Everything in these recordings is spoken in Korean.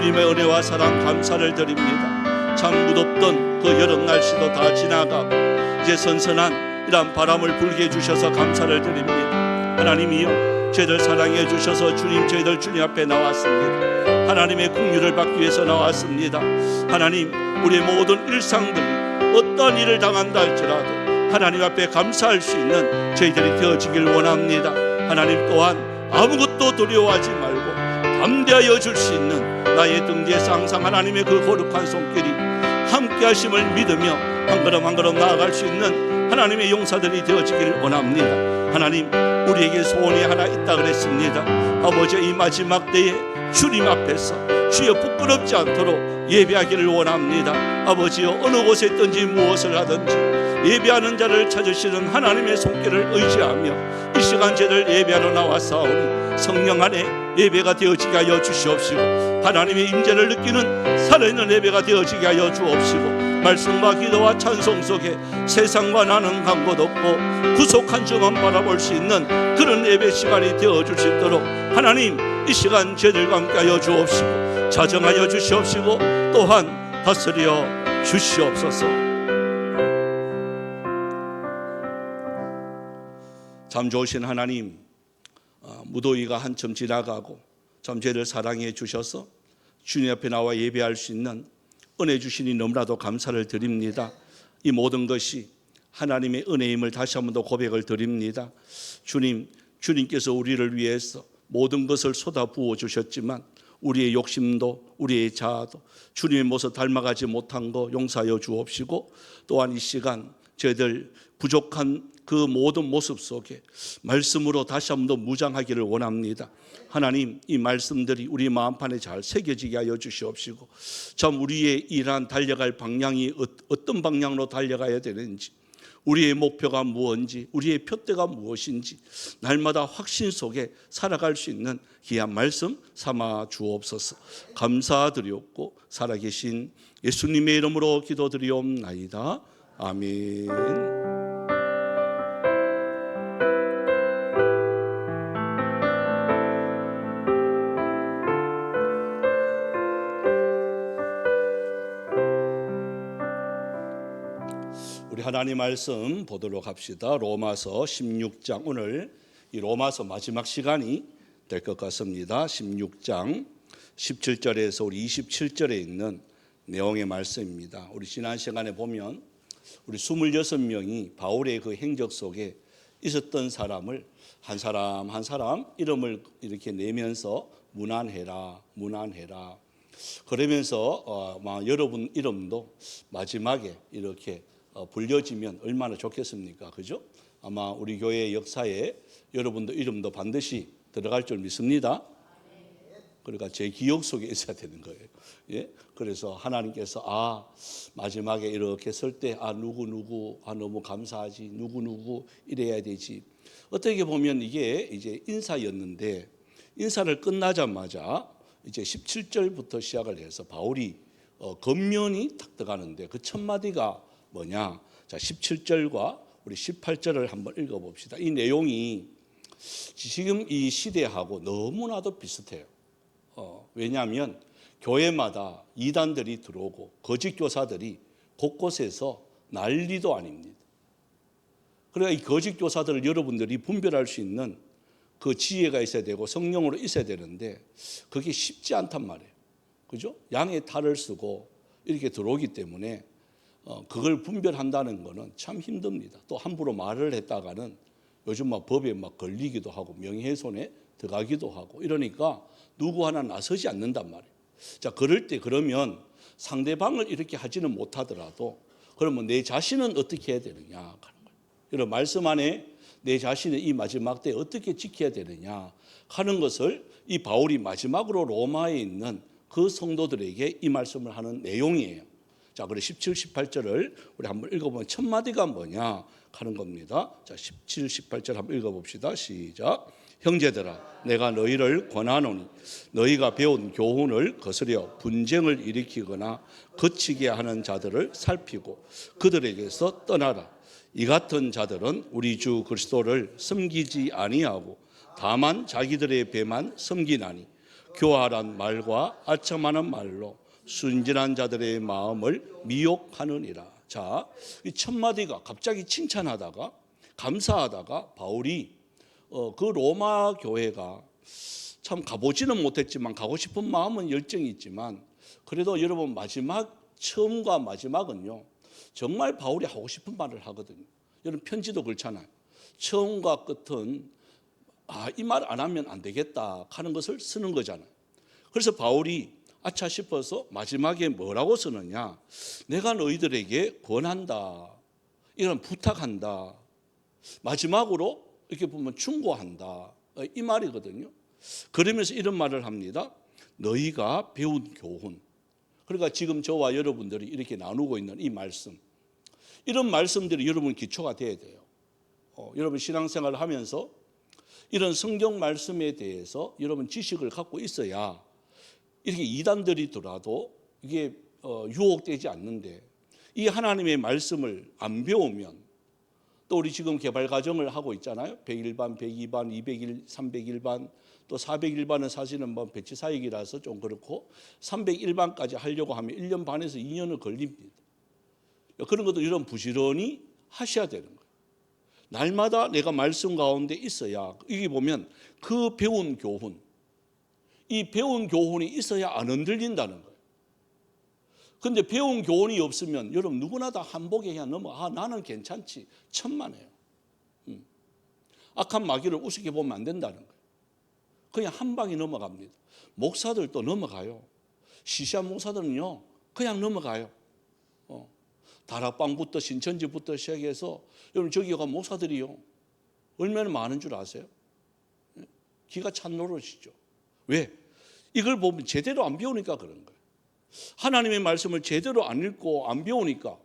주님의 은혜와 사랑 감사를 드립니다. 참 무덥던 그 여름 날씨도 다 지나가고 이제 선선한 이런 바람을 불게 해주셔서 감사를 드립니다. 하나님이여, 저희들 사랑해 주셔서 주님, 저희들 주님 앞에 나왔습니다. 하나님의 긍휼을 받기 위해서 나왔습니다. 하나님, 우리의 모든 일상들 어떤 일을 당한다 할지라도 하나님 앞에 감사할 수 있는 저희들이 되어지길 원합니다. 하나님 또한 아무것도 두려워하지 말고 담대하여 줄 수 있는 나의 등 뒤에서 항상 하나님의 그 거룩한 손길이 함께 하심을 믿으며 한 걸음 한 걸음 나아갈 수 있는 하나님의 용사들이 되어지길 원합니다. 하나님, 우리에게 소원이 하나 있다 그랬습니다. 아버지, 이 마지막 때에 주님 앞에서 주여 부끄럽지 않도록 예배하기를 원합니다. 아버지여, 어느 곳에 있든지 무엇을 하든지 예배하는 자를 찾으시는 하나님의 손길을 의지하며 이 시간 저희들 예배하러 나왔사오니 성령 안에 예배가 되어지게 하여 주시옵시고, 하나님의 임재를 느끼는 살아있는 예배가 되어지게 하여 주옵시고, 말씀과 기도와 찬송 속에 세상과 나는 간 곳 없고 구속한 주만 바라볼 수 있는 그런 예배 시간이 되어줄 수 있도록 하나님, 이 시간 저희들과 함께 하여 주옵시고 자정하여 주시옵시고 또한 다스려 주시옵소서. 참 좋으신 하나님, 무더위가 한참 지나가고 참 저희를 사랑해 주셔서 주님 앞에 나와 예배할 수 있는 은혜 주시니 너무나도 감사를 드립니다. 이 모든 것이 하나님의 은혜임을 다시 한 번 더 고백을 드립니다. 주님께서 우리를 위해서 모든 것을 쏟아부어 주셨지만 우리의 욕심도 우리의 자아도 주님의 모습 닮아가지 못한 거 용서하여 주옵시고, 또한 이 시간 저희들 부족한 그 모든 모습 속에 말씀으로 다시 한 번 더 무장하기를 원합니다. 하나님, 이 말씀들이 우리 마음판에 잘 새겨지게 하여 주시옵시고, 참 우리의 이러한 달려갈 방향이 어떤 방향으로 달려가야 되는지, 우리의 목표가 무엇인지, 우리의 표대가 무엇인지 날마다 확신 속에 살아갈 수 있는 귀한 말씀 삼아 주옵소서. 감사드리옵고 살아계신 예수님의 이름으로 기도드리옵나이다. 아멘. 우리 하나님 말씀 보도록 합시다. 로마서 16장, 오늘 이 로마서 마지막 시간이 될 것 같습니다. 16장 17절에서 우리 27절에 있는 내용의 말씀입니다. 우리 지난 시간에 보면 우리 26명이 바울의 그 행적 속에 있었던 사람을 한 사람 한 사람 이름을 이렇게 내면서 문안해라 그러면서 여러분 이름도 마지막에 이렇게 불려지면 얼마나 좋겠습니까? 그죠? 아마 우리 교회 역사에 여러분도 이름도 반드시 들어갈 줄 믿습니다. 그러니까 제 기억 속에 있어야 되는 거예요. 예? 그래서 하나님께서 마지막에 이렇게 설 때 누구 너무 감사하지, 누구 이래야 되지. 어떻게 보면 이게 이제 인사였는데, 인사를 끝나자마자 이제 17절부터 시작을 해서 바울이 겉면이 탁 들어가는데 그 첫 마디가 뭐냐? 자, 17절과 우리 18절을 한번 읽어봅시다. 이 내용이 지금 이 시대하고 너무나도 비슷해요. 왜냐하면 교회마다 이단들이 들어오고 거짓 교사들이 곳곳에서 난리도 아닙니다. 그러니까 이 거짓 교사들을 여러분들이 분별할 수 있는 그 지혜가 있어야 되고 성령으로 있어야 되는데 그게 쉽지 않단 말이에요. 그죠? 양의 탈을 쓰고 이렇게 들어오기 때문에 그걸 분별한다는 거는 참 힘듭니다. 또 함부로 말을 했다가는 요즘 법에 걸리기도 하고 명예훼손에 들어가기도 하고 이러니까 누구 하나 나서지 않는단 말이에요. 자, 그럴 때 그러면 상대방을 이렇게 하지는 못하더라도 그러면 내 자신은 어떻게 해야 되느냐 하는 거예요. 이런 말씀 안에 내 자신을 이 마지막 때에 어떻게 지켜야 되느냐 하는 것을 이 바울이 마지막으로 로마에 있는 그 성도들에게 이 말씀을 하는 내용이에요. 자, 그래 17, 18절을 우리 한번 읽어보면 첫 마디가 뭐냐 하는 겁니다. 자, 17, 18절 한번 읽어봅시다. 시작. 형제들아, 내가 너희를 권하노니 너희가 배운 교훈을 거스려 분쟁을 일으키거나 거치게 하는 자들을 살피고 그들에게서 떠나라. 이 같은 자들은 우리 주 그리스도를 섬기지 아니하고 다만 자기들의 배만 섬기나니 교활한 말과 아첨하는 말로 순진한 자들의 마음을 미혹하느니라. 자, 이 첫 마디가 갑자기 칭찬하다가 감사하다가 바울이 그 로마 교회가 참 가보지는 못했지만 가고 싶은 마음은 열정이 있지만 그래도 여러분 처음과 마지막은요 정말 바울이 하고 싶은 말을 하거든요. 여러분 편지도 그렇잖아요. 처음과 끝은 이 말 안 하면 안 되겠다 하는 것을 쓰는 거잖아요. 그래서 바울이 아차 싶어서 마지막에 뭐라고 쓰느냐, 내가 너희들에게 권한다, 이런 부탁한다, 마지막으로 이렇게 보면 충고한다, 이 말이거든요. 그러면서 이런 말을 합니다. 너희가 배운 교훈. 그러니까 지금 저와 여러분들이 이렇게 나누고 있는 이 말씀, 이런 말씀들이 여러분 기초가 돼야 돼요. 여러분 신앙생활을 하면서 이런 성경 말씀에 대해서 여러분 지식을 갖고 있어야 이렇게 이단들이더라도 이게 유혹되지 않는데, 이 하나님의 말씀을 안 배우면, 또 우리 지금 개발 과정을 하고 있잖아요. 101반, 102반, 201, 301반, 또 401반은 사실은 뭐 배치 사역이라서 좀 그렇고 301반까지 하려고 하면 1년 반에서 2년은 걸립니다. 그런 것도 이런 부지런히 하셔야 되는 거예요. 날마다 내가 말씀 가운데 있어야, 여기 보면 그 배운 교훈, 이 배운 교훈이 있어야 안 흔들린다는 거예요. 근데 배운 교훈이 없으면 여러분 누구나 다 한복에 그냥 나는 괜찮지, 천만에요. 악한 마귀를 우습게 보면 안 된다는 거예요. 그냥 한 방에 넘어갑니다. 목사들도 넘어가요. 시시한 목사들은요 그냥 넘어가요. 다락방부터 신천지부터 시작해서 여러분 저기가 목사들이요 얼마나 많은 줄 아세요? 기가 찬 노릇이죠. 왜? 이걸 보면 제대로 안 배우니까 그런 거예요. 하나님의 말씀을 제대로 안 읽고 안 배우니까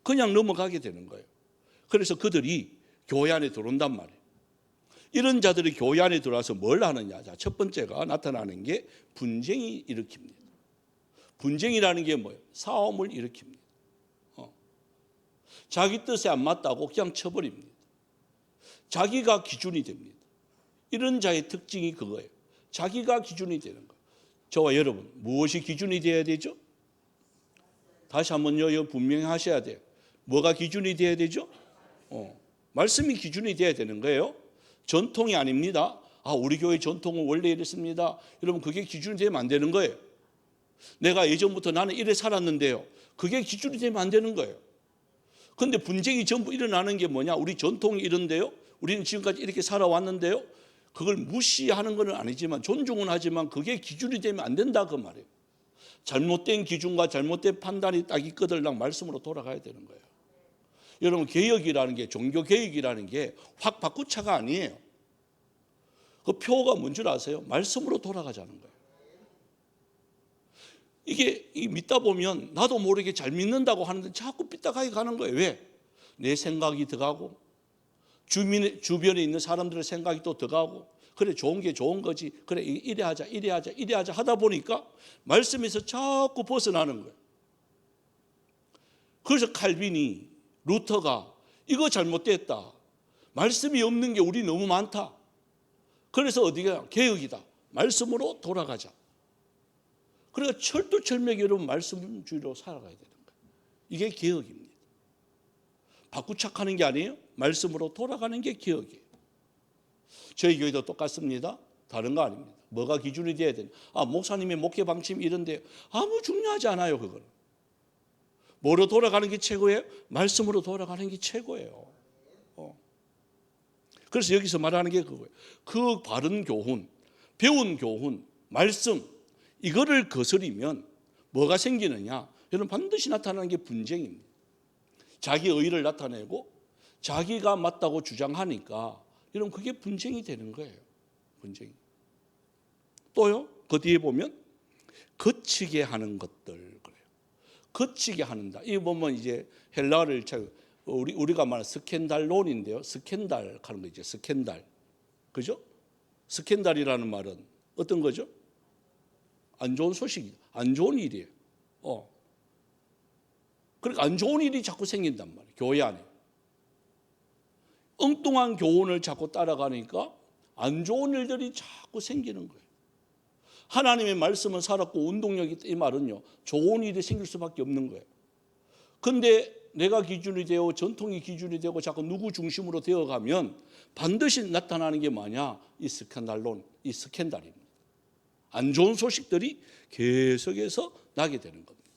그냥 넘어가게 되는 거예요. 그래서 그들이 교회 안에 들어온단 말이에요. 이런 자들이 교회 안에 들어와서 뭘 하느냐. 자, 첫 번째가 나타나는 게 분쟁이 일으킵니다. 분쟁이라는 게 뭐예요? 싸움을 일으킵니다. 자기 뜻에 안 맞다고 그냥 쳐버립니다. 자기가 기준이 됩니다. 이런 자의 특징이 그거예요. 자기가 기준이 되는 거예요. 저와 여러분 무엇이 기준이 되어야 되죠? 다시 한번요 분명히 하셔야 돼요. 뭐가 기준이 되어야 되죠? 말씀이 기준이 되어야 되는 거예요. 전통이 아닙니다. 우리 교회 전통은 원래 이랬습니다. 여러분 그게 기준이 되면 안 되는 거예요. 내가 예전부터 나는 이래 살았는데요. 그게 기준이 되면 안 되는 거예요. 근데 분쟁이 전부 일어나는 게 뭐냐? 우리 전통이 이런데요. 우리는 지금까지 이렇게 살아왔는데요. 그걸 무시하는 건 아니지만 존중은 하지만 그게 기준이 되면 안 된다 그 말이에요. 잘못된 기준과 잘못된 판단이 딱 있거들랑 말씀으로 돌아가야 되는 거예요. 여러분 개혁이라는 게, 종교 개혁이라는 게 확 바꾸차가 아니에요. 그 표가 뭔 줄 아세요? 말씀으로 돌아가자는 거예요. 이게 믿다 보면 나도 모르게 잘 믿는다고 하는데 자꾸 삐딱하게 가는 거예요. 왜? 내 생각이 들어가고 주변에 있는 사람들의 생각이 또 들어가고, 그래 좋은 게 좋은 거지, 그래 이래 하자 하다 보니까 말씀에서 자꾸 벗어나는 거예요. 그래서 칼빈이, 루터가 이거 잘못됐다, 말씀이 없는 게 우리 너무 많다, 그래서 어디가 개혁이다, 말씀으로 돌아가자. 그러니까 철두철미하게 여러분 말씀주의로 살아가야 되는 거예요. 이게 개혁입니다. 바꾸착하는 게 아니에요. 말씀으로 돌아가는 게 개혁이에요. 저희 교회도 똑같습니다. 다른 거 아닙니다. 뭐가 기준이 돼야 되냐? 목사님의 목회 방침이 이런데 아무 중요하지 않아요. 그건 뭐로 돌아가는 게 최고예요? 말씀으로 돌아가는 게 최고예요. 그래서 여기서 말하는 게 그거예요. 그 바른 교훈, 배운 교훈, 말씀, 이거를 거스리면 뭐가 생기느냐? 여러분 반드시 나타나는 게 분쟁입니다. 자기 의의를 나타내고 자기가 맞다고 주장하니까 여러분 그게 분쟁이 되는 거예요. 분쟁이. 또요, 그 뒤에 보면 거치게 하는 것들 그래요. 거치게 하는다. 이 보면 이제 헬라어를 우리가 말하는 스캔달론인데요. 스캔달 하는 거 있죠. 스캔달. 그죠? 스캔달이라는 말은 어떤 거죠? 안 좋은 소식이, 안 좋은 일이에요. 그러니까 안 좋은 일이 자꾸 생긴단 말이에요. 교회 안에. 엉뚱한 교훈을 자꾸 따라가니까 안 좋은 일들이 자꾸 생기는 거예요. 하나님의 말씀은 살았고 운동력이 있다. 이 말은요, 좋은 일이 생길 수밖에 없는 거예요. 근데 내가 기준이 되고 전통이 기준이 되고 자꾸 누구 중심으로 되어가면 반드시 나타나는 게 뭐냐? 이 스캔들론, 이 스캔들입니다. 안 좋은 소식들이 계속해서 나게 되는 겁니다.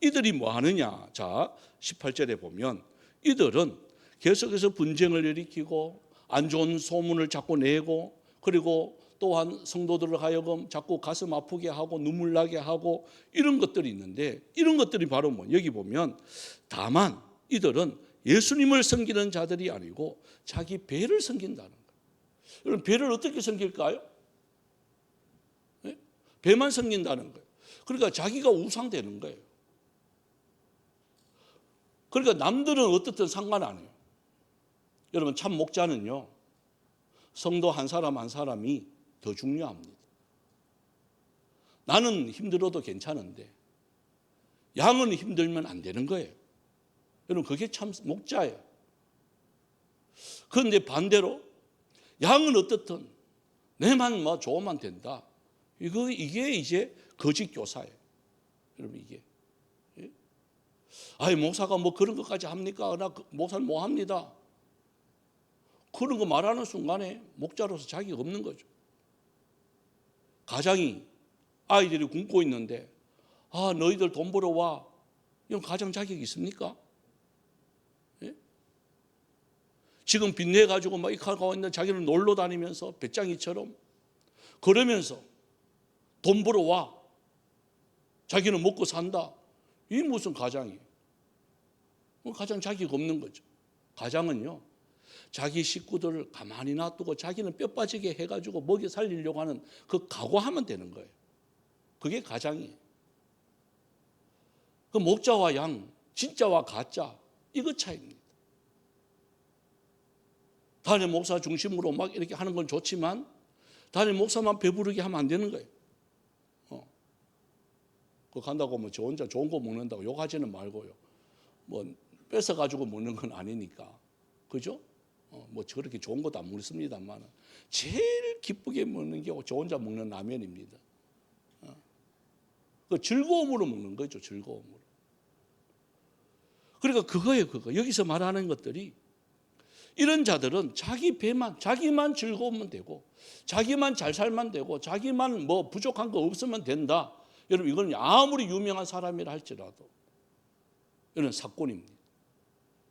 이들이 뭐 하느냐? 자, 18절에 보면 이들은 계속해서 분쟁을 일으키고 안 좋은 소문을 자꾸 내고, 그리고 또한 성도들을 하여금 자꾸 가슴 아프게 하고 눈물 나게 하고 이런 것들이 있는데, 이런 것들이 바로 뭐 여기 보면 다만 이들은 예수님을 섬기는 자들이 아니고 자기 배를 섬긴다는 거예요. 여러분, 배를 어떻게 섬길까요? 네? 배만 섬긴다는 거예요. 그러니까 자기가 우상되는 거예요. 그러니까 남들은 어떻든 상관 안 해요. 여러분, 참 목자는요, 성도 한 사람 한 사람이 더 중요합니다. 나는 힘들어도 괜찮은데 양은 힘들면 안 되는 거예요. 여러분, 그게 참 목자예요. 그런데 반대로 양은 어떻든 내만 뭐 좋으면 된다. 이게 이제 거짓 교사예요. 여러분, 이게. 아이, 목사가 뭐 그런 것까지 합니까? 나 목사는 뭐 합니다. 그런 거 말하는 순간에 목자로서 자기가 없는 거죠. 가장이 아이들이 굶고 있는데, 아, 너희들 돈 벌어와. 이런 가장 자격이 있습니까? 예? 지금 빚내가지고 막 이카가 있는 자기는 놀러 다니면서 배짱이처럼 그러면서 돈 벌어와. 자기는 먹고 산다. 이게 무슨 가장이에요? 가장 자격이 없는 거죠. 가장은요, 자기 식구들을 가만히 놔두고 자기는 뼈 빠지게 해가지고 먹여 살리려고 하는 그 각오하면 되는 거예요. 그게 가장이에요. 그 목자와 양, 진짜와 가짜, 이거 차이입니다. 단임 목사 중심으로 막 이렇게 하는 건 좋지만 단임 목사만 배부르게 하면 안 되는 거예요. 그 간다고 뭐 저 혼자 좋은 거 먹는다고 욕하지는 말고요. 뭐 뺏어가지고 먹는 건 아니니까. 그죠? 뭐 저렇게 좋은 것도 안 먹습니다만 제일 기쁘게 먹는 게 저 혼자 먹는 라면입니다. 그 즐거움으로 먹는 거죠. 즐거움으로. 그러니까 그거예요. 그거. 여기서 말하는 것들이 이런 자들은 자기 배만, 자기만 즐거우면 되고 자기만 잘 살면 되고 자기만 뭐 부족한 거 없으면 된다. 여러분, 이건 아무리 유명한 사람이라 할지라도 이런 사건입니다.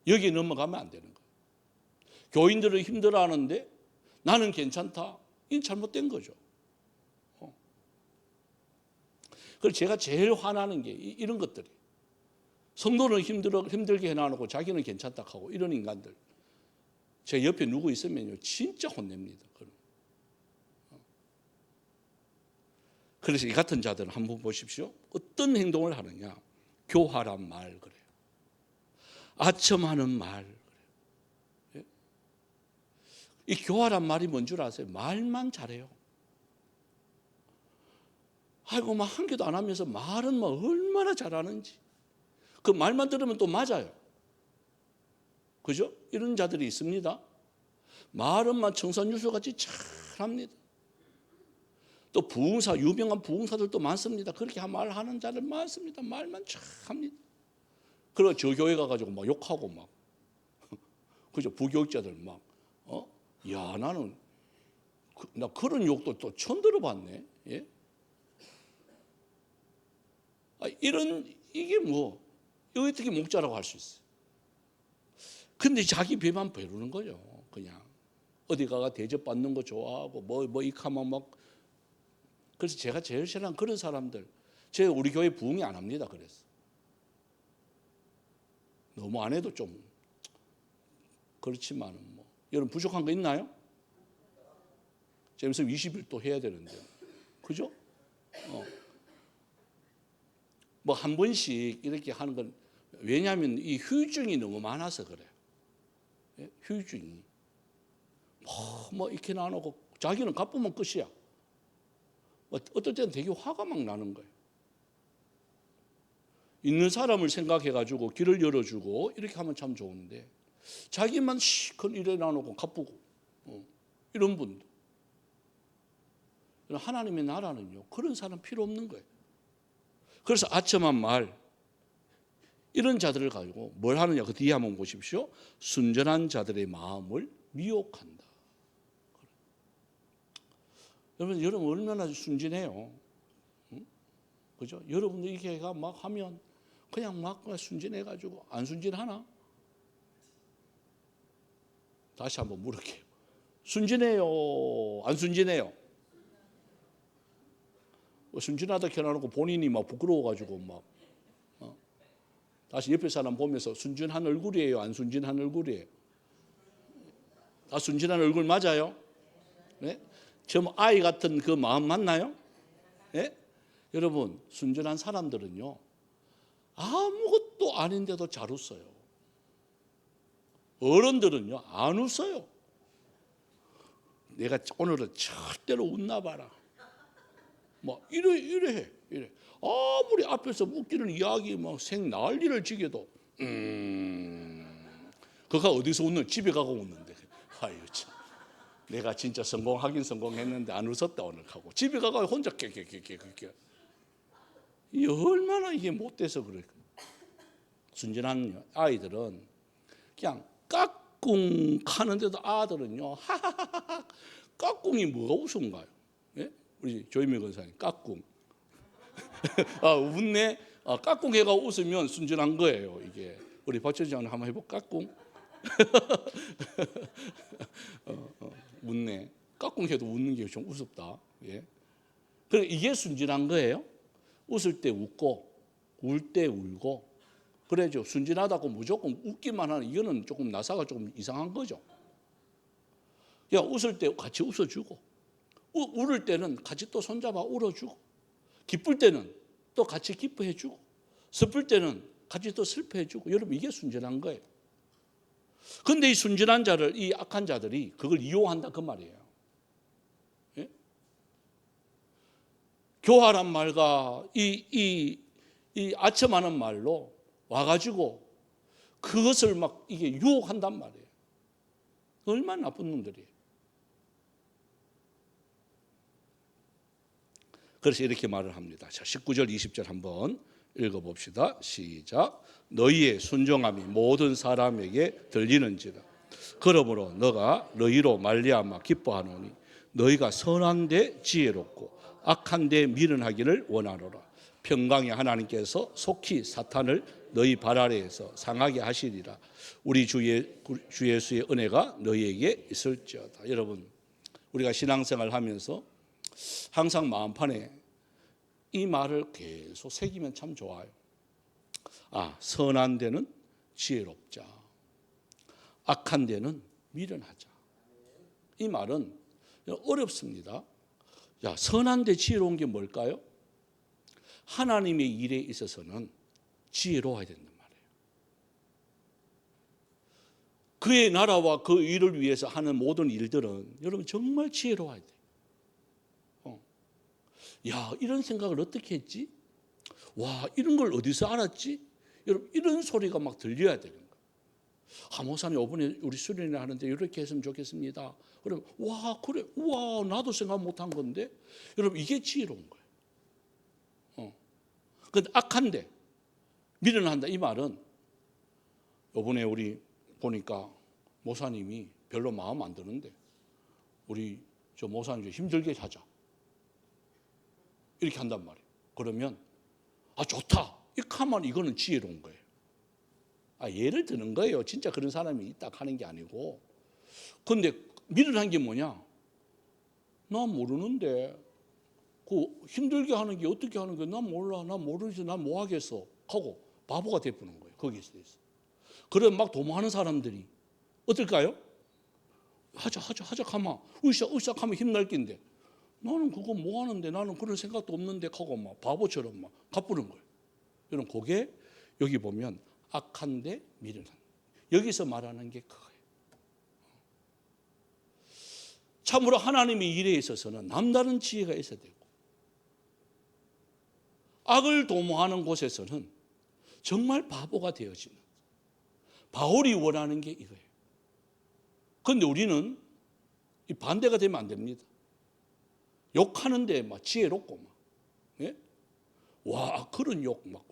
여기 넘어가면 안 되는 거예요. 교인들을 힘들어하는데 나는 괜찮다. 이건 잘못된 거죠. 그래서 제가 제일 화나는 게 이런 것들이, 성도는 힘들게 해놔놓고 자기는 괜찮다 하고 이런 인간들. 제 옆에 누구 있으면요 진짜 혼냅니다. 그래서 이 같은 자들은 한번 보십시오. 어떤 행동을 하느냐. 교활한 말 그래요. 아첨하는 말 그래요. 이 교활한 말이 뭔 줄 아세요? 말만 잘해요. 아이고, 막 한 개도 안 하면서 말은 뭐 얼마나 잘하는지. 그 말만 들으면 또 맞아요. 그죠? 이런 자들이 있습니다. 말은 막 청산유수같이 잘합니다. 또 부흥사, 유명한 부흥사들도 많습니다. 그렇게 말하는 자들 많습니다. 말만 잘합니다. 그리고 저 교회 가가지고 막 욕하고 막, 그죠? 부교육자들 막, 야, 나는, 나 그런 욕도 또 처음 들어봤네. 예? 이게 뭐, 이거 어떻게 목자라고 할 수 있어요? 근데 자기 배만 배우는 거죠. 그냥. 어디 가가 대접받는 거 좋아하고, 이카면 막. 그래서 제가 제일 싫어하는 그런 사람들, 제가 우리 교회 부흥이 안 합니다. 그래서. 너무 안 해도 좀, 그렇지만은 뭐. 여러분, 부족한 거 있나요? 제가 20일 또 해야 되는데. 그죠? 뭐 한 번씩 이렇게 하는 건, 왜냐하면 이 후유증이 너무 많아서 그래요. 예? 후유증이. 뭐 이렇게 나누고 자기는 갚으면 끝이야. 어떨 때는 되게 화가 막 나는 거예요. 있는 사람을 생각해가지고 길을 열어주고 이렇게 하면 참 좋은데 자기만 시컷 일해 나누고 갚고 이런 분도. 하나님의 나라는요, 그런 사람 필요 없는 거예요. 그래서 아첨한 말, 이런 자들을 가지고 뭘 하느냐, 그 뒤에 한번 보십시오. 순전한 자들의 마음을 미혹한다. 여러분 얼마나 순진해요. 그죠? 여러분들 이게가 막 하면 그냥 막 순진해가지고 안 순진하나? 다시 한번 물을게요. 순진해요? 안 순진해요? 순진하다 켜놓고 본인이 막 부끄러워가지고 막 다시 옆에 사람 보면서 순진한 얼굴이에요? 안 순진한 얼굴이에요? 다 순진한 얼굴 맞아요? 네? 좀 아이 같은 그 마음 맞나요? 네? 여러분 순진한 사람들은요 아무것도 아닌데도 잘 웃어요. 어른들은요 안 웃어요. 내가 오늘은 절대로 웃나 봐라. 뭐 이래. 아무리 앞에서 웃기는 이야기 막 생 난리를 지게도 그가 어디서 웃는? 집에 가고 웃는데. 아유 참. 내가 진짜 성공하긴 성공했는데 안 웃었다 오늘 하고 집에 가고 혼자 깨깨깨깨깨. 이 얼마나 이게 못돼서 그래. 순진한 아이들은 그냥 까꿍 하는데도 아들은요 하하하하. 까꿍이 뭐가 우스운가요? 예? 우리 조희명 권사님 까꿍. 아 웃네. 까꿍해가 웃으면 순진한 거예요. 이게 우리 박철장 한번 해볼 까꿍. 웃네. 까꿍해도 웃는 게 좀 우습다. 예. 그래 이게 순진한 거예요. 웃을 때 웃고 울 때 울고 그래죠. 순진하다고 무조건 웃기만 하는 이거는 조금 나사가 조금 이상한 거죠. 야 웃을 때 같이 웃어주고 울을 때는 같이 또 손잡아 울어주고 기쁠 때는 또 같이 기뻐해주고 슬플 때는 같이 또 슬퍼해주고 여러분 이게 순진한 거예요. 그런데 이 순진한 자를 이 악한 자들이 그걸 이용한다 그 말이에요. 예? 교활한 말과 이 아첨하는 말로 와가지고 그것을 막 이게 유혹한단 말이에요. 얼마나 나쁜 놈들이에요. 그래서 이렇게 말을 합니다. 자, 19절 20절 한번 읽어봅시다. 시작. 너희의 순종함이 모든 사람에게 들리는지라. 그러므로 너가 너희로 말미암아 기뻐하노니 너희가 선한 데 지혜롭고 악한 데 미련하기를 원하노라. 평강의 하나님께서 속히 사탄을 너희 발 아래에서 상하게 하시리라. 우리 주 예수의 은혜가 너희에게 있을지어다. 여러분 우리가 신앙생활을 하면서 항상 마음판에 이 말을 계속 새기면 참 좋아요. 선한 데는 지혜롭자, 악한 데는 미련하자. 이 말은 어렵습니다. 선한 데 지혜로운 게 뭘까요? 하나님의 일에 있어서는 지혜로워야 된단 말이에요. 그의 나라와 그 일을 위해서 하는 모든 일들은 여러분 정말 지혜로워야 돼요. 이런 생각을 어떻게 했지? 와, 이런 걸 어디서 알았지? 여러분, 이런 소리가 막 들려야 되는 거예요. 목사님, 이번에 우리 수련회 하는데 이렇게 했으면 좋겠습니다. 그러면, 와, 그래, 우와, 나도 생각 못 한 건데? 여러분, 이게 지혜로운 거예요. 근데 악한데, 미련한다. 이 말은, 이번에 우리 보니까 목사님이 별로 마음 안 드는데, 우리 저 목사님 좀 힘들게 하자. 이렇게 한단 말이에요. 그러면 좋다. 이렇게 하면 이거는 지혜로운 거예요. 예를 드는 거예요. 진짜 그런 사람이 있다 하는 게 아니고. 그런데 미련한 게 뭐냐? 나 모르는데 그 힘들게 하는 게 어떻게 하는 거야? 난 몰라. 난 모르지. 난 뭐 하겠어? 하고 바보가 돼버는 거예요. 거기서. 그래 막 도모하는 사람들이 어떨까요? 하자 하면 으쌰 하면 힘날 낀데 나는 그거 뭐 하는데 나는 그런 생각도 없는데 하고 막 바보처럼 막 갚는 거예요. 여러분 그게 여기 보면 악한데 미련한. 여기서 말하는 게 그거예요. 참으로 하나님의 일에 있어서는 남다른 지혜가 있어야 되고 악을 도모하는 곳에서는 정말 바보가 되어지는. 바울이 원하는 게 이거예요. 그런데 우리는 이 반대가 되면 안 됩니다. 욕하는데 막 지혜롭고 막, 예? 와 그런 욕 막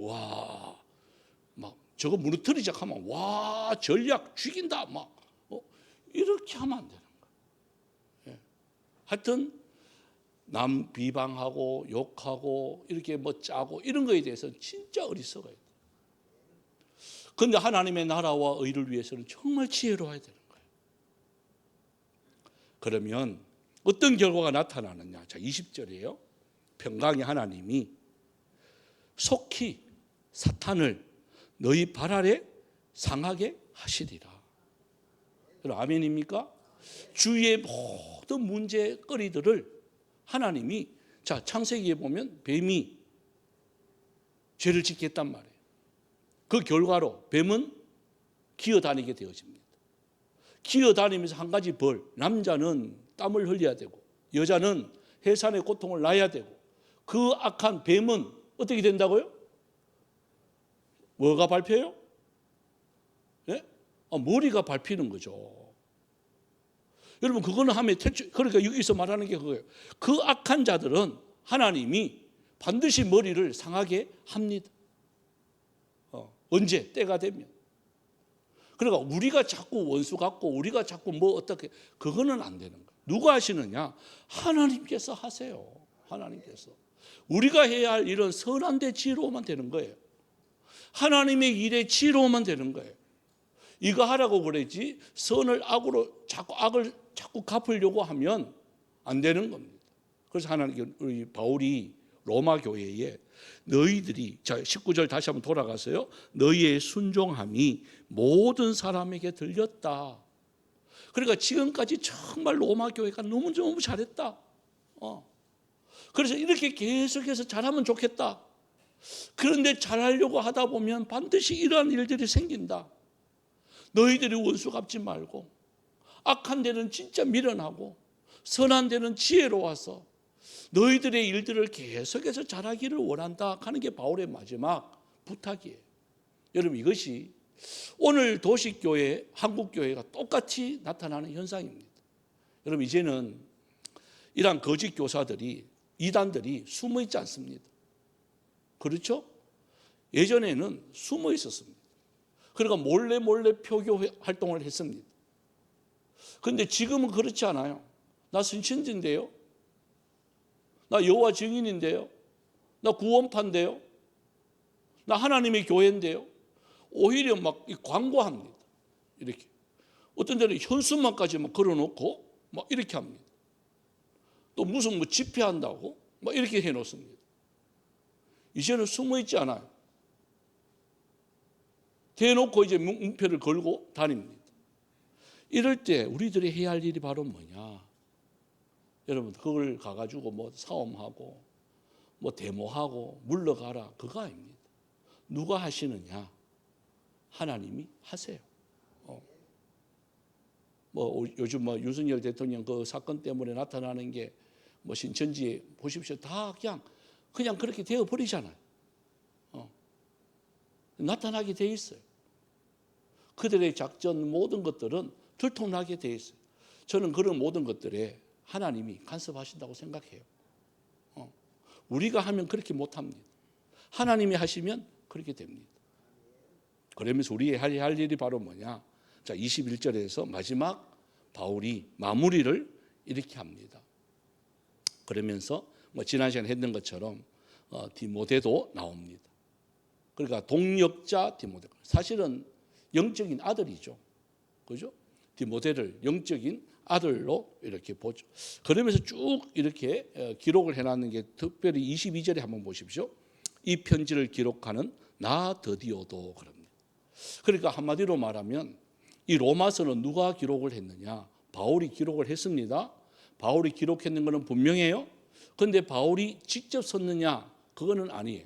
막 저거 무너뜨리자 하면 와 전략 죽인다 막 이렇게 하면 안 되는 거예요. 예. 하여튼 남 비방하고 욕하고 이렇게 뭐 짜고 이런 거에 대해서 진짜 어리석어야 돼요. 그런데 하나님의 나라와 의를 위해서는 정말 지혜로워야 되는 거예요. 그러면 어떤 결과가 나타나느냐? 자, 20절이에요. 평강의 하나님이 속히 사탄을 너희 발 아래 상하게 하시리라. 여러분 아멘입니까? 주위의 모든 문제거리들을 하나님이, 자 창세기에 보면 뱀이 죄를 짓게 했단 말이에요. 그 결과로 뱀은 기어다니게 되어집니다. 기어다니면서 한 가지 벌, 남자는 땀을 흘려야 되고 여자는 해산의 고통을 나야 되고, 그 악한 뱀은 어떻게 된다고요? 뭐가 밟혀요? 네? 머리가 밟히는 거죠. 여러분 그거는 하면 그러니까 여기서 말하는 게 그거예요. 그 악한 자들은 하나님이 반드시 머리를 상하게 합니다. 언제? 때가 되면. 그러니까 우리가 자꾸 원수 같고 우리가 자꾸 뭐 어떻게, 그거는 안 되는 거예요. 누가 하시느냐? 하나님께서 하세요. 하나님께서. 우리가 해야 할 일은 선한 데 지혜로우면 되는 거예요. 하나님의 일에 지혜로우면 되는 거예요. 이거 하라고 그랬지 선을 악으로 악을 자꾸 갚으려고 하면 안 되는 겁니다. 그래서 하나님, 우리 바울이 로마 교회에 너희들이, 자 19절 다시 한번 돌아가서요. 너희의 순종함이 모든 사람에게 들렸다. 그러니까 지금까지 정말 로마 교회가 너무 잘했다. 그래서 이렇게 계속해서 잘하면 좋겠다. 그런데 잘하려고 하다 보면 반드시 이러한 일들이 생긴다. 너희들이 원수 갚지 말고 악한 데는 진짜 미련하고 선한 데는 지혜로워서 너희들의 일들을 계속해서 잘하기를 원한다 하는 게 바울의 마지막 부탁이에요. 여러분 이것이 오늘 도시교회, 한국교회가 똑같이 나타나는 현상입니다. 여러분 이제는 이러한 거짓 교사들이, 이단들이 숨어 있지 않습니다. 그렇죠? 예전에는 숨어 있었습니다. 그러니까 몰래 표교 활동을 했습니다. 그런데 지금은 그렇지 않아요. 나 신천지인데요. 나 여호와 증인인데요. 나 구원파인데요. 나 하나님의 교회인데요. 오히려 막 광고합니다. 이렇게. 어떤 데는 현수막까지 막 걸어놓고 막 이렇게 합니다. 또 무슨 뭐 집회한다고 막 이렇게 해놓습니다. 이제는 숨어 있지 않아요. 대놓고 이제 문표를 걸고 다닙니다. 이럴 때 우리들이 해야 할 일이 바로 뭐냐? 여러분 그걸 가가지고 뭐 사움하고 뭐 데모하고 물러가라, 그거 아닙니다. 누가 하시느냐? 하나님이 하세요. 뭐 요즘 뭐 윤석열 대통령 그 사건 때문에 나타나는 게 뭐 신천지 보십시오. 다 그냥 그렇게 되어 버리잖아요. 나타나게 돼 있어요. 그들의 작전 모든 것들은 들통나게 돼 있어요. 저는 그런 모든 것들에 하나님이 간섭하신다고 생각해요. 우리가 하면 그렇게 못합니다. 하나님이 하시면 그렇게 됩니다. 그러면서 우리 할 일이 바로 뭐냐? 자 21절에서 마지막 바울이 마무리를 이렇게 합니다. 그러면서 뭐 지난 시간에 했던 것처럼 디모데도 나옵니다. 그러니까 동역자 디모데, 사실은 영적인 아들이죠. 그죠? 디모데를 영적인 아들로 이렇게 보죠. 그러면서 쭉 이렇게 기록을 해놨는 게 특별히 22절에 한번 보십시오. 이 편지를 기록하는 나 드디어도 그럽니다. 그러니까 한마디로 말하면 이 로마서는 누가 기록을 했느냐? 바울이 기록을 했습니다. 바울이 기록했는 것은 분명해요. 그런데 바울이 직접 썼느냐? 그거는 아니에요.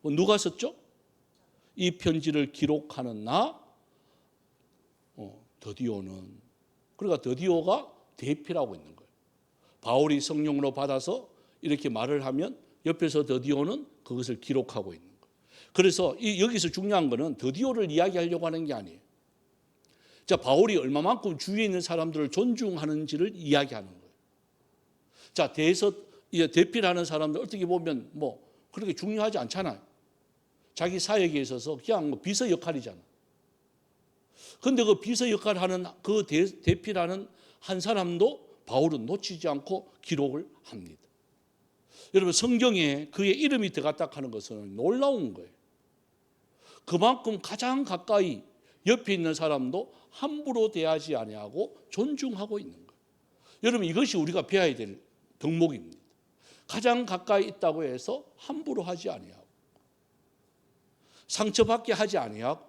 누가 썼죠? 이 편지를 기록하는 나 드디오는, 그러니까 드디오가 대피라고 있는 거예요. 바울이 성령으로 받아서 이렇게 말을 하면 옆에서 드디오는 그것을 기록하고 있는 거예요. 그래서 여기서 중요한 거는 드디오를 이야기하려고 하는 게 아니에요. 자, 바울이 얼마만큼 주위에 있는 사람들을 존중하는지를 이야기하는 거예요. 자, 이제 대필하는 사람들 어떻게 보면 뭐 그렇게 중요하지 않잖아요. 자기 사역에 있어서 그냥 뭐 비서 역할이잖아. 그런데 그 비서 역할을 하는 그 대필하는 한 사람도 바울은 놓치지 않고 기록을 합니다. 여러분, 성경에 그의 이름이 들어갔다 하는 것은 놀라운 거예요. 그만큼 가장 가까이 옆에 있는 사람도 함부로 대하지 아니하고 존중하고 있는 거예요. 여러분, 이것이 우리가 배워야 될 덕목입니다. 가장 가까이 있다고 해서 함부로 하지 아니하고, 상처받게 하지 아니하고,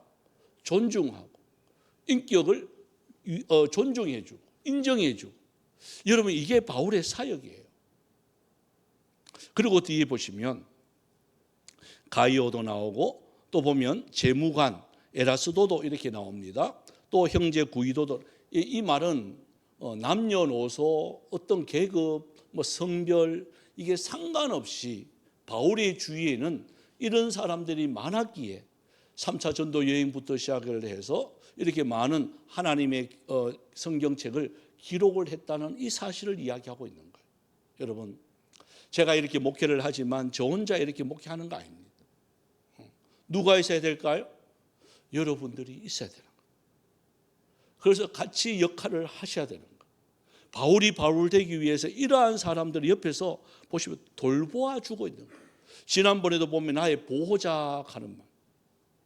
존중하고, 인격을 존중해주고 인정해주고. 여러분, 이게 바울의 사역이에요. 그리고 뒤에 보시면 가이오도 나오고, 또 보면 재무관 에라스도도 이렇게 나옵니다. 또 형제 구이도도. 이 말은 남녀노소, 어떤 계급, 뭐 성별, 이게 상관없이 바울의 주위에는 이런 사람들이 많았기에 3차 전도 여행부터 시작을 해서 이렇게 많은 하나님의 성경책을 기록을 했다는 이 사실을 이야기하고 있는 거예요. 여러분, 제가 이렇게 목회를 하지만 저 혼자 이렇게 목회하는 거 아닙니다. 누가 있어야 될까요? 여러분들이 있어야 되는 거예요. 그래서 같이 역할을 하셔야 되는 거예요. 바울이 바울 되기 위해서 이러한 사람들을 옆에서 보시면 돌보아 주고 있는 거예요. 지난번에도 보면 나의 보호자 가는 말,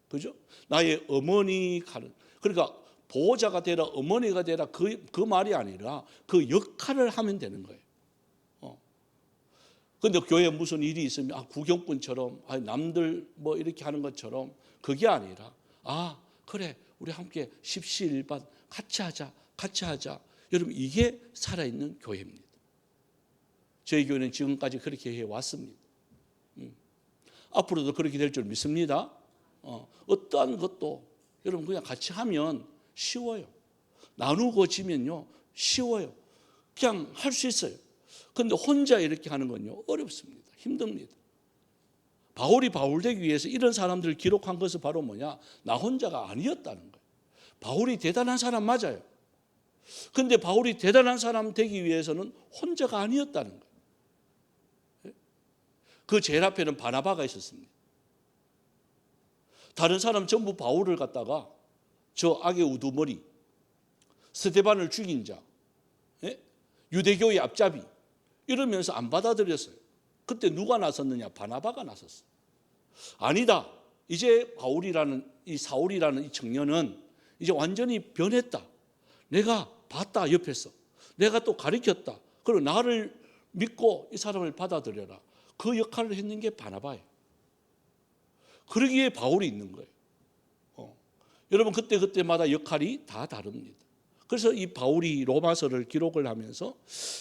그죠? 나의 어머니 가는. 그러니까 보호자가 되라, 어머니가 되라, 그 말이 아니라 그 역할을 하면 되는 거예요. 그런데 교회에 무슨 일이 있으면 구경꾼처럼, 남들 뭐 이렇게 하는 것처럼, 그게 아니라 그래, 우리 함께 십시일반 같이 하자. 여러분, 이게 살아있는 교회입니다. 저희 교회는 지금까지 그렇게 해왔습니다. 앞으로도 그렇게 될 줄 믿습니다. 어떠한 것도 여러분 그냥 같이 하면 쉬워요. 나누고 지면요 쉬워요. 그냥 할 수 있어요. 그런데 혼자 이렇게 하는 건요 어렵습니다. 힘듭니다. 바울이 바울 되기 위해서 이런 사람들을 기록한 것은 바로 뭐냐? 나 혼자가 아니었다는 거예요. 바울이 대단한 사람 맞아요. 그런데 바울이 대단한 사람 되기 위해서는 혼자가 아니었다는 거예요. 그 제일 앞에는 바나바가 있었습니다. 다른 사람 전부 바울을 갖다가 저 악의 우두머리, 스데반을 죽인 자, 유대교의 앞잡이 이러면서 안 받아들였어요. 그때 누가 나섰느냐? 바나바가 나섰어요. 아니다. 이제 바울이라는 이 사울이라는 이 청년은 이제 완전히 변했다. 내가 봤다 옆에서. 내가 또 가르쳤다. 그리고 나를 믿고 이 사람을 받아들여라. 그 역할을 했는 게 바나바예요. 그러기에 바울이 있는 거예요. 여러분, 그때마다 역할이 다 다릅니다. 그래서 이 바울이 로마서를 기록을 하면서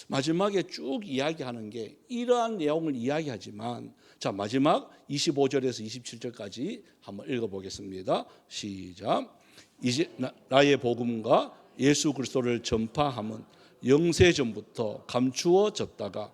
마지막에 쭉 이야기하는 게 이러한 내용을 이야기하지만, 자, 마지막 25절에서 27절까지 한번 읽어보겠습니다. 시작. 이제 나의 복음과 예수 그리스도를 전파함은 영세 전부터 감추어졌다가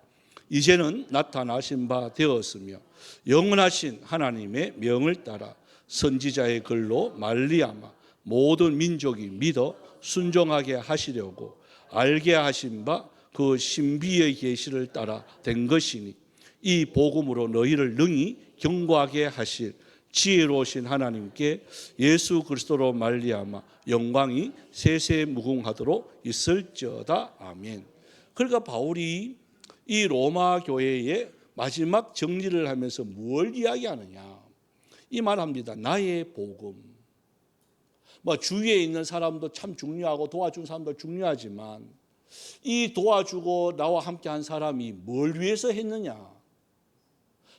이제는 나타나신 바 되었으며 영원하신 하나님의 명을 따라 선지자의 글로 말미암아 모든 민족이 믿어 순종하게 하시려고 알게 하신 바 그 신비의 계시를 따라 된 것이니 이 복음으로 너희를 능히 경고하게 하실 지혜로우신 하나님께 예수 그리스도로 말미암아 영광이 세세무궁하도록 있을지어다. 아멘. 그러니까 바울이 이 로마 교회의 마지막 정리를 하면서 뭘 이야기하느냐? 이 말합니다. 나의 복음. 뭐 주위에 있는 사람도 참 중요하고 도와준 사람도 중요하지만 이 도와주고 나와 함께한 사람이 뭘 위해서 했느냐?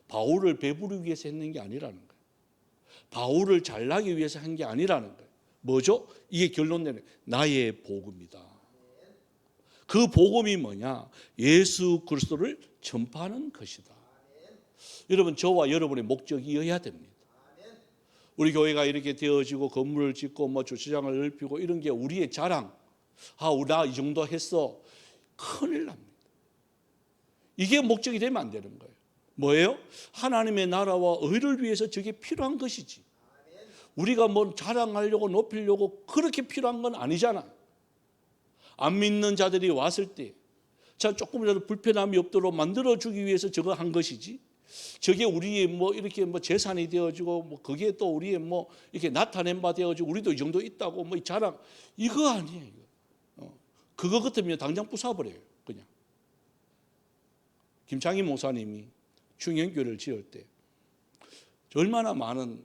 바울을 배부르기 위해서 했는 게 아니라는 거예요. 바울을 잘나기 위해서 한 게 아니라는 거예요. 뭐죠? 이게 결론 내는 나의 복음이다. 그 복음이 뭐냐? 예수 그리스도를 전파하는 것이다. 여러분, 저와 여러분의 목적이어야 됩니다. 우리 교회가 이렇게 되어지고 건물을 짓고 뭐 주차장을 넓히고 이런 게 우리의 자랑, 나 이 정도 했어, 큰일 납니다. 이게 목적이 되면 안 되는 거예요. 뭐예요? 하나님의 나라와 의를 위해서 저게 필요한 것이지. 우리가 뭐 자랑하려고 높이려고 그렇게 필요한 건 아니잖아. 안 믿는 자들이 왔을 때 자, 조금이라도 불편함이 없도록 만들어주기 위해서 저거 한 것이지, 저게 우리의 뭐 이렇게 뭐 재산이 되어지고 뭐 그게 또 우리의 뭐 이렇게 나타낸 바 되어지고 우리도 이 정도 있다고 뭐 자랑, 이거 아니에요. 그거 같으면 당장 부숴버려요. 그냥. 김창희 목사님이 충영교회를 지을 때 얼마나 많은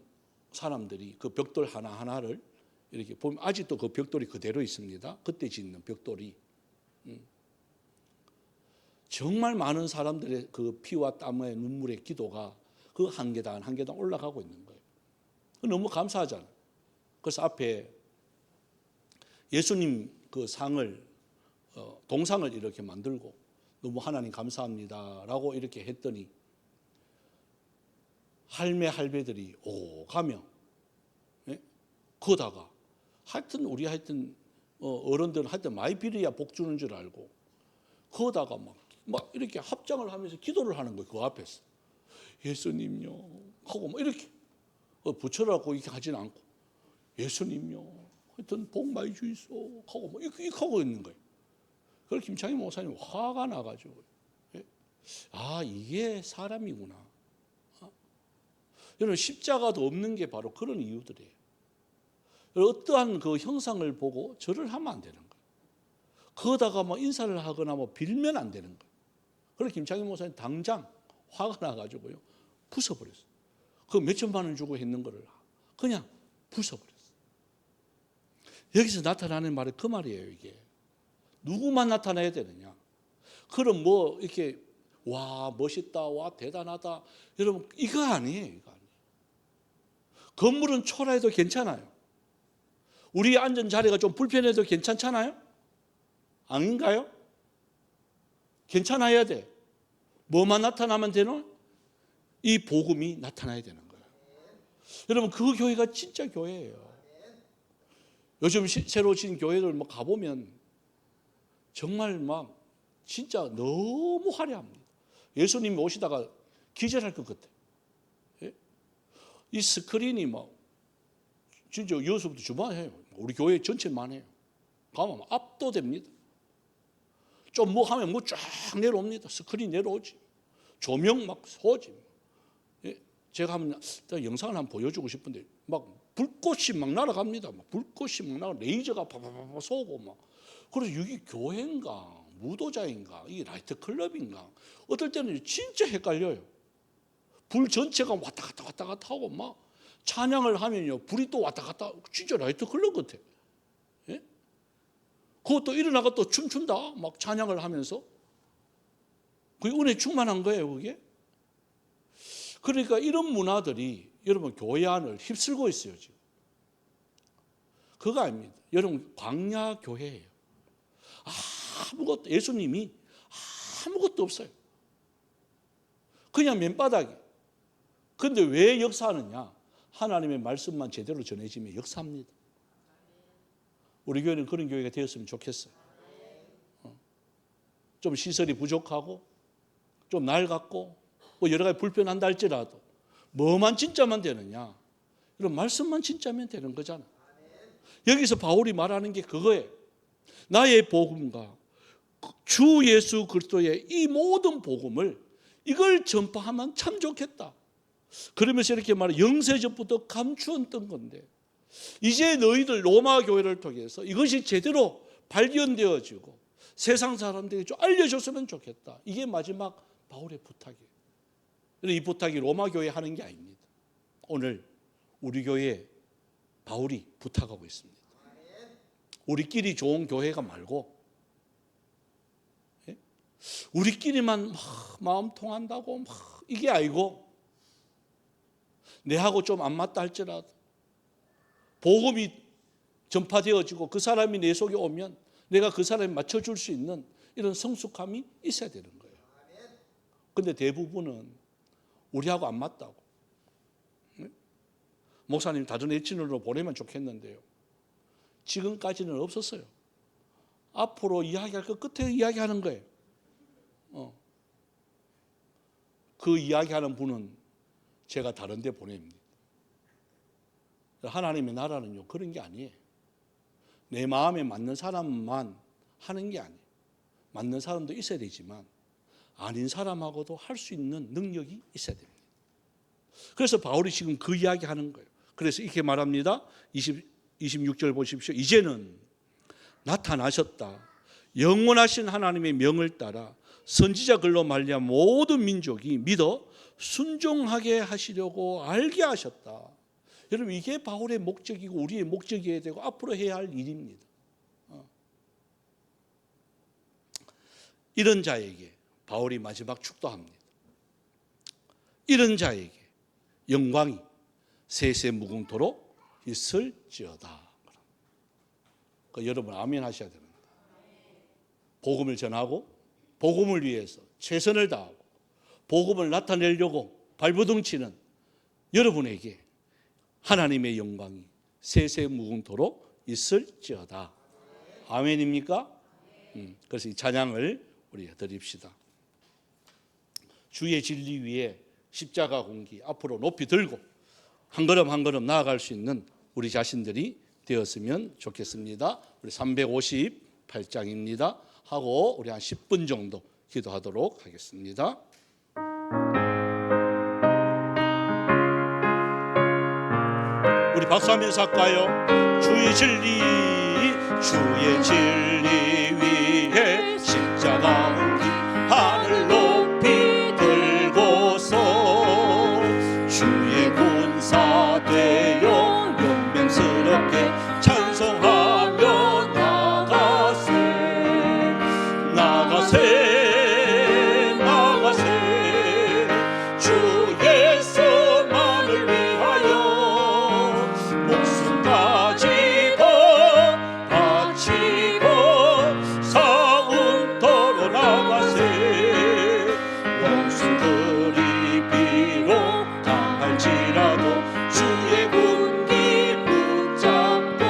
사람들이 그 벽돌 하나하나를 이렇게 보면 아직도 그 벽돌이 그대로 있습니다. 그때 짓는 벽돌이. 정말 많은 사람들의 그 피와 땀의 눈물의 기도가 그 한 계단 한 계단 올라가고 있는 거예요. 너무 감사하잖아요. 그래서 앞에 예수님 그 상을 동상을 이렇게 만들고 너무 하나님 감사합니다라고 이렇게 했더니 할매 할배들이 오가며, 예? 거다가 하여튼 우리 하여튼 어른들은 하여튼 많이 빌어야 복 주는 줄 알고 거다가 막 이렇게 합장을 하면서 기도를 하는 거예요. 그 앞에서 예수님요 하고 막 이렇게 부처라고 이렇게 하진 않고 예수님요 하여튼 복 많이 주이소 하고 막 이렇게 하고 있는 거예요. 그걸 김창희 목사님 화가 나가지고, 예? 아, 이게 사람이구나. 여러분, 십자가도 없는 게 바로 그런 이유들이에요. 어떠한 그 형상을 보고 절을 하면 안 되는 거예요. 거기다가 뭐 인사를 하거나 뭐 빌면 안 되는 거예요. 그래서 김창희 목사님 당장 화가 나가지고요, 부숴버렸어요. 그 몇천만 원 주고 했는 거를 그냥 부숴버렸어요. 여기서 나타나는 말이 그 말이에요. 이게 누구만 나타나야 되느냐? 그럼 뭐 이렇게 와 멋있다, 와 대단하다, 여러분 이거 아니에요. 이거 아니에요. 건물은 초라해도 괜찮아요. 우리 앉은 자리가 좀 불편해도 괜찮잖아요. 아닌가요? 괜찮아야 돼. 뭐만 나타나면 되는? 이 복음이 나타나야 되는 거예요. 여러분, 그 교회가 진짜 교회예요. 요즘 새로 진 교회들 뭐 가보면 정말 막 진짜 너무 화려합니다. 예수님이 오시다가 기절할 것 같아요. 예? 이 스크린이 막 진짜 여기서부터 주만해요. 우리 교회 전체만 해요. 가면 압도됩니다. 좀 뭐 하면 뭐 쫙 내려옵니다. 스크린 내려오지. 조명 막 쏘지. 예? 제가 한번 영상을 한번 보여주고 싶은데 막 불꽃이 막 날아갑니다. 막 불꽃이 막 날아, 레이저가 파파파파 쏘고 막. 그래서 이게 교회인가 무도자인가 이게 라이트 클럽인가, 어떨 때는 진짜 헷갈려요. 불 전체가 왔다 갔다 하고 막 찬양을 하면요 불이 또 왔다 갔다, 진짜 라이트 클럽 같아. 예? 그것도 일어나가 또 춤춘다 막 찬양을 하면서. 그게 은혜 충만한 거예요 그게. 그러니까 이런 문화들이 여러분 교회 안을 휩쓸고 있어요 지금. 그거 아닙니다. 여러분 광야 교회예요. 아무것도, 예수님이 아무것도 없어요. 그냥 맨바닥이. 그런데 왜 역사하느냐? 하나님의 말씀만 제대로 전해지면 역사합니다. 우리 교회는 그런 교회가 되었으면 좋겠어요. 좀 시설이 부족하고 좀 낡았고 뭐 여러 가지 불편한다 할지라도 뭐만 진짜만 되느냐? 이런 말씀만 진짜면 되는 거잖아. 여기서 바울이 말하는 게 그거예요. 나의 복음과 주 예수 그리스도의 이 모든 복음을 이걸 전파하면 참 좋겠다. 그러면서 이렇게 말해, 영세전부터 감추었던 건데 이제 너희들 로마 교회를 통해서 이것이 제대로 발견되어지고 세상 사람들에게 좀 알려줬으면 좋겠다. 이게 마지막 바울의 부탁이에요. 이 부탁이 로마 교회에 하는 게 아닙니다. 오늘 우리 교회에 바울이 부탁하고 있습니다. 우리끼리 좋은 교회가 말고, 예? 우리끼리만 마음 통한다고 이게 아니고, 내하고 좀 안 맞다 할지라도 복음이 전파되어지고 그 사람이 내 속에 오면 내가 그 사람에 맞춰줄 수 있는 이런 성숙함이 있어야 되는 거예요. 그런데 대부분은 우리하고 안 맞다고. 목사님 다른 애친으로 보내면 좋겠는데요, 지금까지는 없었어요. 앞으로 이야기할 것 끝에 이야기하는 거예요. 그 이야기하는 분은 제가 다른 데 보냅니다. 하나님의 나라는요 그런 게 아니에요. 내 마음에 맞는 사람만 하는 게 아니에요. 맞는 사람도 있어야 되지만 아닌 사람하고도 할 수 있는 능력이 있어야 됩니다. 그래서 바울이 지금 그 이야기 하는 거예요. 그래서 이렇게 말합니다. 26절 보십시오. 이제는 나타나셨다. 영원하신 하나님의 명을 따라 선지자 글로 말미암아 모든 민족이 믿어 순종하게 하시려고 알게 하셨다. 여러분, 이게 바울의 목적이고 우리의 목적이어야 되고 앞으로 해야 할 일입니다. 이런 자에게 바울이 마지막 축도합니다. 이런 자에게 영광이 세세 무궁토록 있을지어다. 여러분 아멘 하셔야 됩니다. 복음을 전하고 복음을 위해서 최선을 다하고 복음을 나타내려고 발버둥치는 여러분에게 하나님의 영광이 세세 무궁토록 있을지어다. 아멘입니까? 그래서 이 찬양을 우리가 드립시다. 주의 진리 위에 십자가 공기 앞으로 높이 들고 한 걸음 한 걸음 나아갈 수 있는 우리 자신들이 되었으면 좋겠습니다. 우리 358장입니다. 하고 우리 한 10분 정도 기도하도록 하겠습니다. 우리 박수하면서 할까요? 주의 진리 위에 십자가 공기 하늘 높이 들고서 주의 군사 되어 용맹스럽게 찬송하며 나가세 주 예수만을 위하여 목숨까지도 바치고 싸움터로 나가세. 원수들이 비록 당할지라도 주의 군기 붙잡고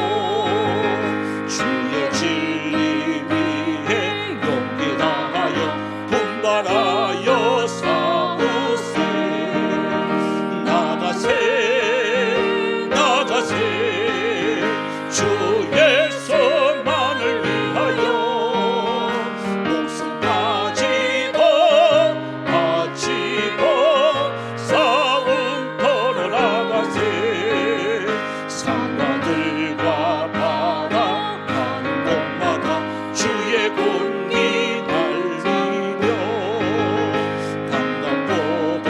주의 진리 위에 용기 다하여 분발하여 싸우세. 나가세 주 예수만을 위하여 목숨까지도 바치고 싸움터로 나가세. 산마들과 바다 가는 곳마다 주의 군기 달리며 반갑고도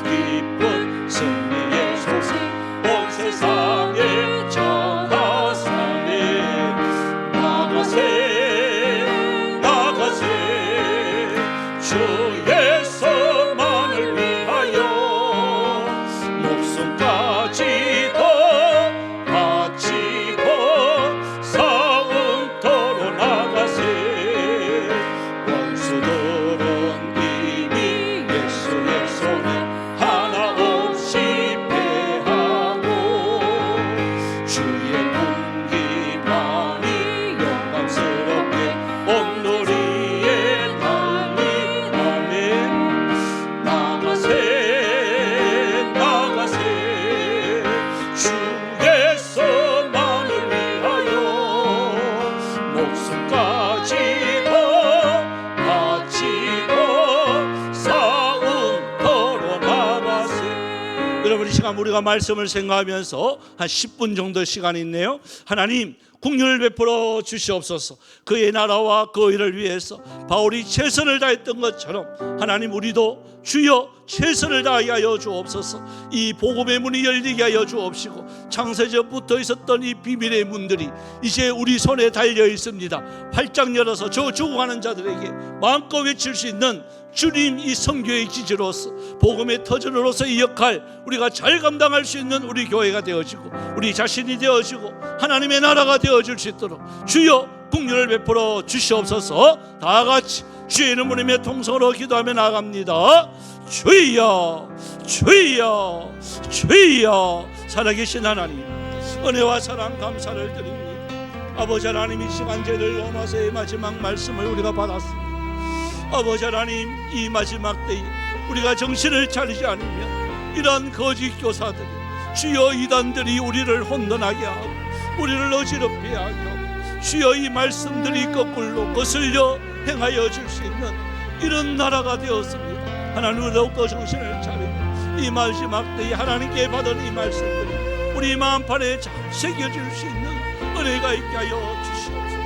기쁜 승리의 소식 온 세상에 전하사매. 나가세 주 예수만을 위하여 목숨까지도 바치고 싸움터로 나가세. 원수들은 이미 예수의 손에 하나없이 패하고 주의 군기만이 영광스럽게 온누리에 달리하네. 나가세 주 예수만을 위하여 목숨까지도 바치고 싸움터로 나가세. 여러분, 이 시간 우리가 말씀을 생각하면서 한 10분 정도 시간이 있네요. 하나님 국률을 베풀어 주시옵소서. 그의 나라와 그 일을 위해서 바울이 최선을 다했던 것처럼 하나님 우리도 주여 최선을 다하게 하여 주옵소서. 이 복음의 문이 열리게 하여 주옵시고 창세전부터 있었던 이 비밀의 문들이 이제 우리 손에 달려 있습니다. 활짝 열어서 저 죽어가는 자들에게 마음껏 외칠 수 있는 주님 이 선교의 기지로서 복음의 터전으로서 이 역할 우리가 잘 감당할 수 있는 우리 교회가 되어지고 우리 자신이 되어지고 하나님의 나라가 되어질 수 있도록 주여 국률을 베풀어 주시옵소서. 다 같이 주의 이름으로 통성으로 기도하며 나아갑니다. 주여 살아계신 하나님 은혜와 사랑 감사를 드립니다. 아버지 하나님 이 시간 저희를 원하세의 마지막 말씀을 우리가 받았습니다. 아버지 하나님 이 마지막 때에 우리가 정신을 차리지 않으면 이러한 거짓 교사들이 주여 이단들이 우리를 혼돈하게 하고 우리를 어지럽게 하고 주여 이 말씀들이 거꾸로 거슬려 행하여 줄 수 있는 이런 나라가 되었습니다. 하나님 더욱더 정신을 차리고 이 마지막 때에 하나님께 받은 이 말씀들이 우리 마음판에 잘 새겨질 수 있는 은혜가 있게 하여 주시옵소서.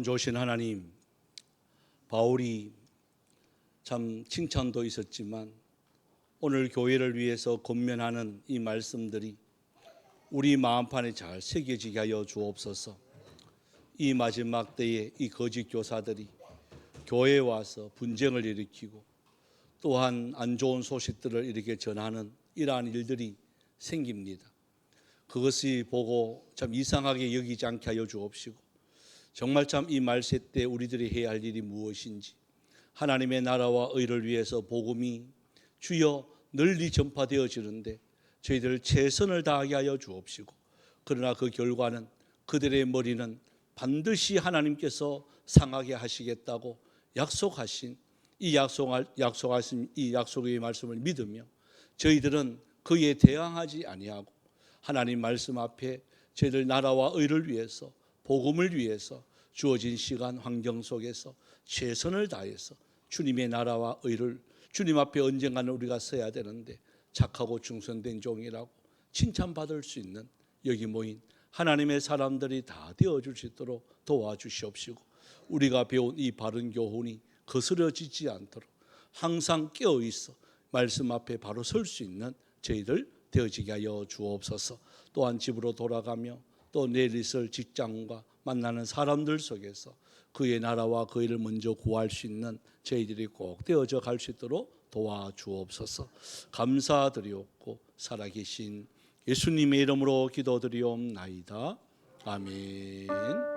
좋으신 하나님, 바울이 참 칭찬도 있었지만 오늘 교회를 위해서 권면하는 이 말씀들이 우리 마음판에 잘 새겨지게 하여 주옵소서. 이 마지막 때에 이 거짓 교사들이 교회에 와서 분쟁을 일으키고 또한 안 좋은 소식들을 이렇게 전하는 이러한 일들이 생깁니다. 그것이 보고 참 이상하게 여기지 않게 하여 주옵시고, 정말 참 이 말세 때 우리들이 해야 할 일이 무엇인지, 하나님의 나라와 의를 위해서 복음이 주여 널리 전파되어지는데 저희들 최선을 다하게 하여 주옵시고, 그러나 그 결과는 그들의 머리는 반드시 하나님께서 상하게 하시겠다고 약속하신 이 약속하신 이 약속의 말씀을 믿으며 저희들은 그에 대항하지 아니하고 하나님 말씀 앞에 저희들 나라와 의를 위해서, 복음을 위해서 주어진 시간 환경 속에서 최선을 다해서 주님의 나라와 의를, 주님 앞에 언젠가는 우리가 서야 되는데 착하고 충성된 종이라고 칭찬받을 수 있는 여기 모인 하나님의 사람들이 다 되어줄 수 있도록 도와주시옵시고, 우리가 배운 이 바른 교훈이 거스러지지 않도록 항상 깨어있어 말씀 앞에 바로 설 수 있는 저희들 되어지게 하여 주옵소서. 또한 집으로 돌아가며 또 내일 있을 직장과 만나는 사람들 속에서 그의 나라와 그 일을 먼저 구할 수 있는 저희들이 꼭 되어져 갈 수 있도록 도와주옵소서. 감사드리옵고 살아계신 예수님의 이름으로 기도드리옵나이다. 아멘.